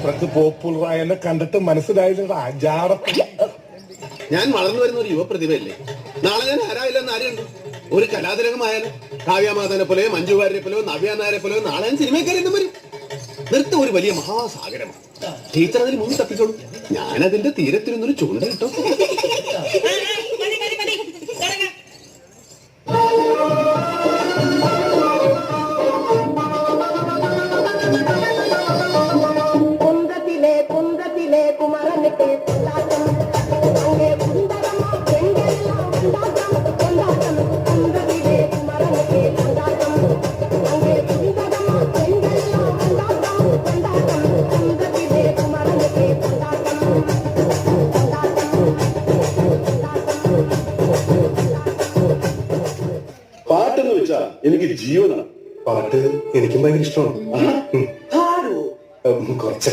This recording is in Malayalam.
അത്രക്ക് പോപ്പുലറായെന്നെ കണ്ടിട്ട് മനസ്സിലായില്ലടാ ജാടപ്പള്ളി. ഞാൻ വളർന്നു വരുന്ന ഒരു യുവപ്രതിഭയല്ലേ. നാളെ ഞാൻ ആരായില്ലെന്ന് ആരെയുണ്ട്. ഒരു കലാതിലകമായാലും കാവ്യമാധവനെ പോലെയോ മഞ്ജുവാരിനെ പോലെയോ നവ്യ നായരെ പോലെയോ നാളെ ഞാൻ സിനിമക്കാരെന്നും വരും. നൃത്തം ഒരു വലിയ മഹാസാഗരമാണ്. ടീച്ചർ അതിൽ മുന്നിൽ തപ്പിക്കോളൂ. ഞാനതിന്റെ തീരത്തിരുന്നൊരു ചൂണ്ട കിട്ടോ. കുന്തത്തിലെ കുമരനൊക്കെ കൊണ്ടാട്ടം അങ്ങേ കുന്തരമ പെണ്ണെല്ലാം കൊണ്ടാട്ടം കൊണ്ടാട്ടം കുന്തത്തിലെ കുമരനൊക്കെ കൊണ്ടാട്ടം അങ്ങേ കുന്തരമ പെണ്ണെല്ലാം കൊണ്ടാട്ടം കൊണ്ടാട്ടം കുന്തത്തിലെ കുമരനൊക്കെ കൊണ്ടാട്ടം പാട്ടെന്ന് വെച്ചാ എനിക്ക് ജീവനാണ്. പാട്ട് എനിക്കും ഭയങ്കര ഇഷ്ടമാണ്. കുറച്ച്